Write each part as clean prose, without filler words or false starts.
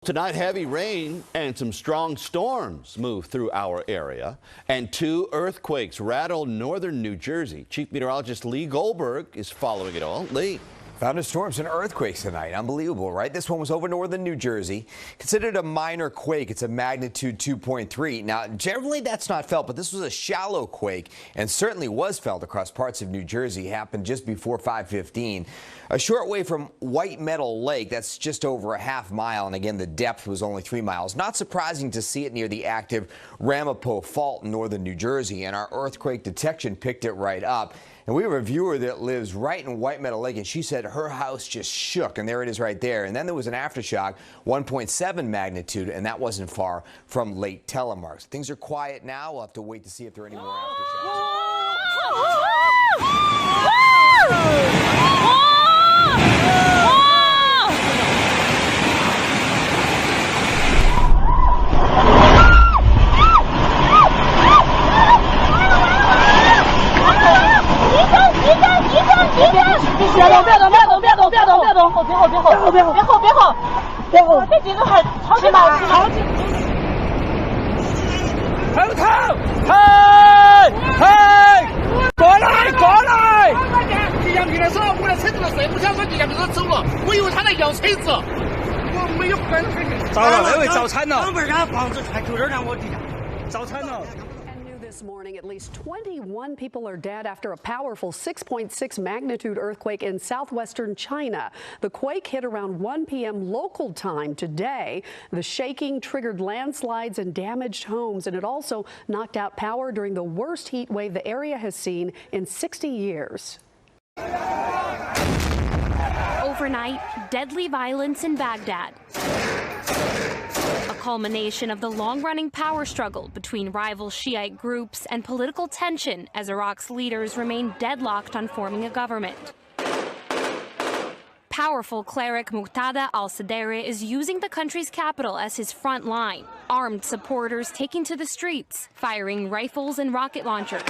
Tonight, heavy rain and some strong storms move through our area, and 2 earthquakes rattle northern New Jersey. Chief Meteorologist Lee Goldberg is following it all. Lee. Thunderstorms and earthquakes tonight. Unbelievable, right? This one was over northern New Jersey. Considered a minor quake. It's a magnitude 2.3. Now, generally that's not felt, but this was a shallow quake and certainly was felt across parts of New Jersey. Happened just before 5:15. A short way from White Meadow Lake. That's just over a half mile. And again, the depth was only 3 miles. Not surprising to see it near the active Ramapo Fault in northern New Jersey. And our earthquake detection picked it right up. And we have a viewer that lives right in White Meadow Lake, and she said her house just shook, and there it is right there. And then there was an aftershock, 1.7 magnitude, and that wasn't far from Lake Telemark. So things are quiet now. We'll have to wait to see if there are any more aftershocks. This morning, at least 21 people are dead after a powerful 6.6 magnitude earthquake in southwestern China. The quake hit around 1 p.m. local time today. The shaking triggered landslides and damaged homes, and it also knocked out power during the worst heat wave the area has seen in 60 years. Overnight, deadly violence in Baghdad. A culmination of the long-running power struggle between rival Shiite groups and political tension as Iraq's leaders remain deadlocked on forming a government. Powerful cleric Muqtada al-Sadr is using the country's capital as his front line, armed supporters taking to the streets, firing rifles and rocket launchers.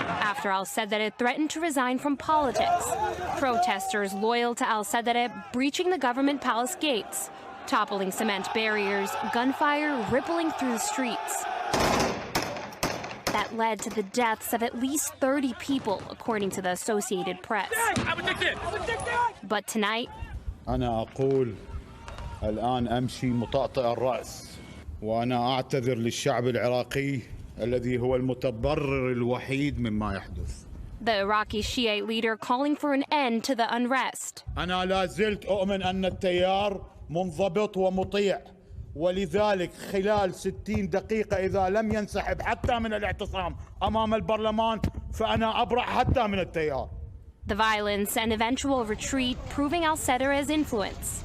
After al-Sadr threatened to resign from politics, protesters loyal to al-Sadr breaching the government palace gates, toppling cement barriers, gunfire rippling through the streets. That led to the deaths of at least 30 people, according to the Associated Press. But tonight, أنا أقول الآن أمشي مطأطئ الرأس وأنا أعتذر للشعب العراقي الذي هو المتضرر الوحيد مما يحدث. The Iraqi Shiite leader calling for an end to the unrest. أنا لا زلت أؤمن أن التيار منضبط ومطيع ولذلك خلال 60 دقيقة إذا لم ينسحب حتى من الاعتصام أمام البرلمان فأنا أبرأ حتى من التيار. The violence and eventual retreat proving al-Sadr's influence.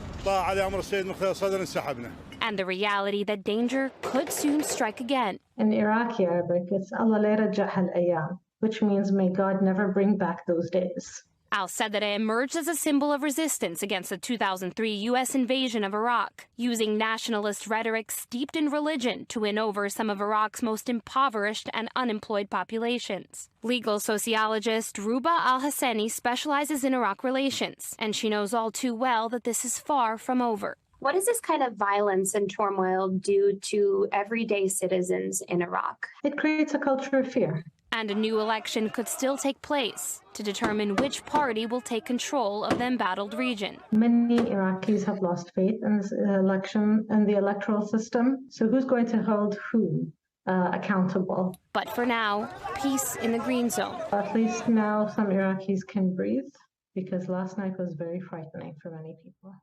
And the reality that danger could soon strike again. In Iraqi Arabic, it's Allah la yarja'ha al-ayyam, which means may God never bring back those days. Al-Sadr emerged as a symbol of resistance against the 2003 U.S. invasion of Iraq, using nationalist rhetoric steeped in religion to win over some of Iraq's most impoverished and unemployed populations. Legal sociologist Ruba Al-Hassani specializes in Iraq relations, and she knows all too well that this is far from over. What does this kind of violence and turmoil do to everyday citizens in Iraq? It creates a culture of fear. And a new election could still take place to determine which party will take control of the embattled region. Many Iraqis have lost faith in this election and the electoral system. So who's going to hold who accountable? But for now, peace in the green zone. At least now some Iraqis can breathe, because last night was very frightening for many people.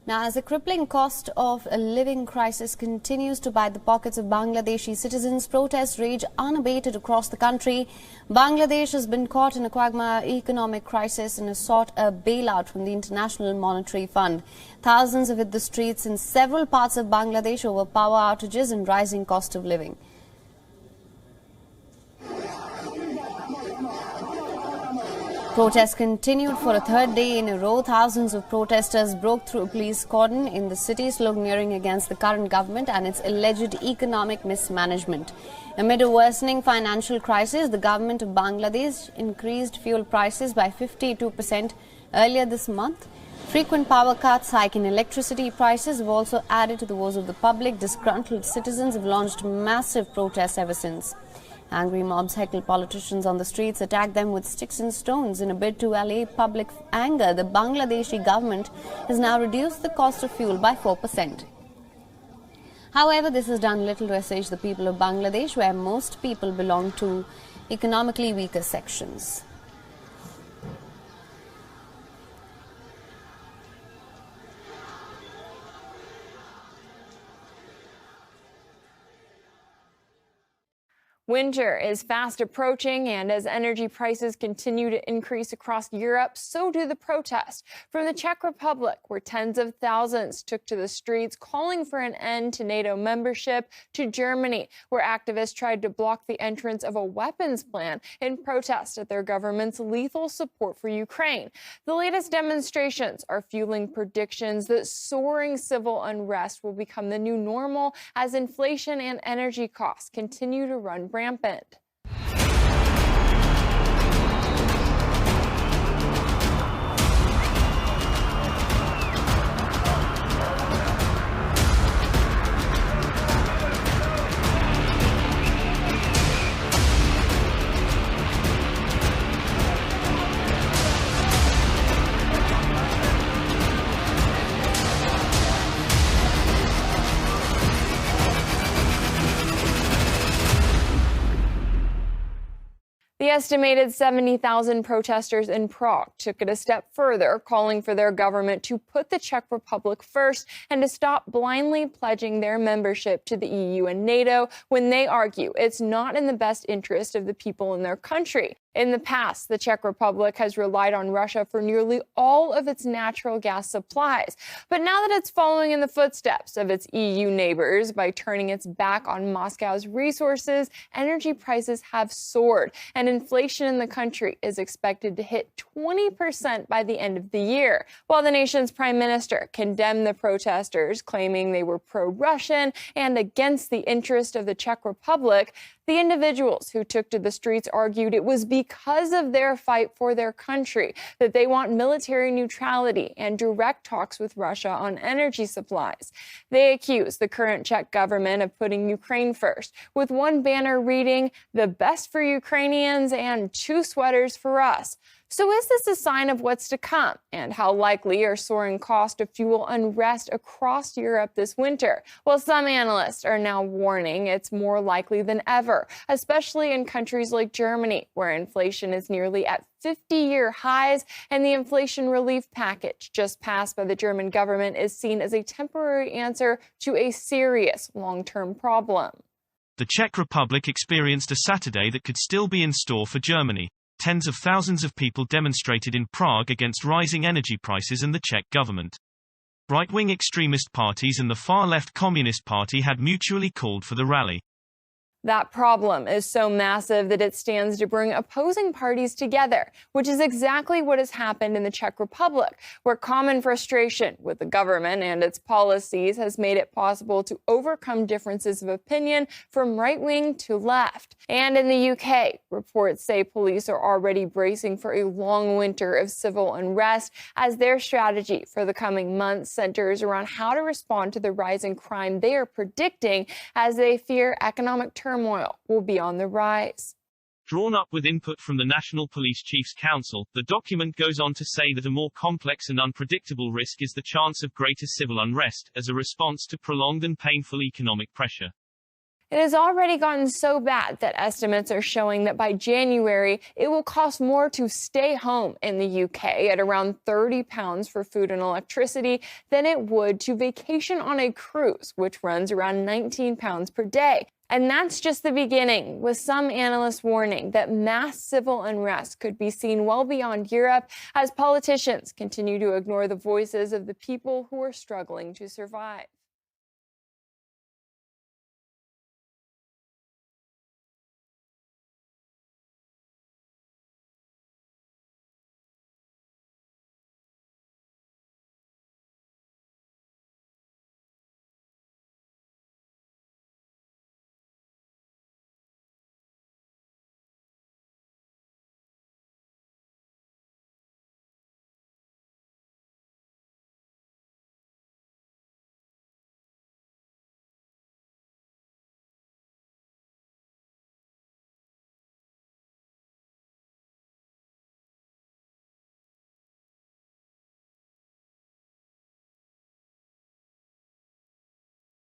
Now, as the crippling cost of a living crisis continues to bite the pockets of Bangladeshi citizens, protests rage unabated across the country. Bangladesh has been caught in a quagmire economic crisis and has sought a bailout from the International Monetary Fund. Thousands have hit the streets in several parts of Bangladesh over power outages and rising cost of living. Protests continued for a third day in a row. Thousands of protesters broke through a police cordon in the city, sloganeering against the current government and its alleged economic mismanagement. Amid a worsening financial crisis, the government of Bangladesh increased fuel prices by 52% Earlier this month, frequent power cuts, hike in electricity prices have also added to the woes of the public. Disgruntled citizens have launched massive protests ever since. Angry mobs heckle politicians on the streets, attack them with sticks and stones. In a bid to allay public anger, the Bangladeshi government has now reduced the cost of fuel by 4%. However, this has done little to assuage the people of Bangladesh, where most people belong to economically weaker sections. Winter is fast approaching, and as energy prices continue to increase across Europe, so do the protests. From the Czech Republic, where tens of thousands took to the streets calling for an end to NATO membership, to Germany, where activists tried to block the entrance of a weapons plant in protest at their government's lethal support for Ukraine. The latest demonstrations are fueling predictions that soaring civil unrest will become the new normal as inflation and energy costs continue to run rampant. The estimated 70,000 protesters in Prague took it a step further, calling for their government to put the Czech Republic first and to stop blindly pledging their membership to the EU and NATO when they argue it's not in the best interest of the people in their country. In the past, the Czech Republic has relied on Russia for nearly all of its natural gas supplies. But now that it's following in the footsteps of its EU neighbors by turning its back on Moscow's resources, energy prices have soared, and inflation in the country is expected to hit 20% by the end of the year. While the nation's prime minister condemned the protesters, claiming they were pro-Russian and against the interest of the Czech Republic, the individuals who took to the streets argued it was because of their fight for their country that they want military neutrality and direct talks with Russia on energy supplies. They accused the current Czech government of putting Ukraine first, with one banner reading, "The best for Ukrainians and 2 sweaters for us." So is this a sign of what's to come? And how likely are soaring costs to fuel unrest across Europe this winter? Well, some analysts are now warning it's more likely than ever, especially in countries like Germany, where inflation is nearly at 50-year highs, and the inflation relief package just passed by the German government is seen as a temporary answer to a serious long-term problem. The Czech Republic experienced a Saturday that could still be in store for Germany. Tens of thousands of people demonstrated in Prague against rising energy prices and the Czech government. Right-wing extremist parties and the far-left Communist Party had mutually called for the rally. That problem is so massive that it stands to bring opposing parties together, which is exactly what has happened in the Czech Republic, where common frustration with the government and its policies has made it possible to overcome differences of opinion from right wing to left. And in the UK, reports say police are already bracing for a long winter of civil unrest as their strategy for the coming months centers around how to respond to the rising crime they are predicting as they fear economic turmoil will be on the rise. Drawn up with input from the National Police Chiefs Council, the document goes on to say that a more complex and unpredictable risk is the chance of greater civil unrest as a response to prolonged and painful economic pressure. It has already gotten so bad that estimates are showing that by January, it will cost more to stay home in the UK at around £30 for food and electricity than it would to vacation on a cruise, which runs around £19 per day. And that's just the beginning, with some analysts warning that mass civil unrest could be seen well beyond Europe as politicians continue to ignore the voices of the people who are struggling to survive.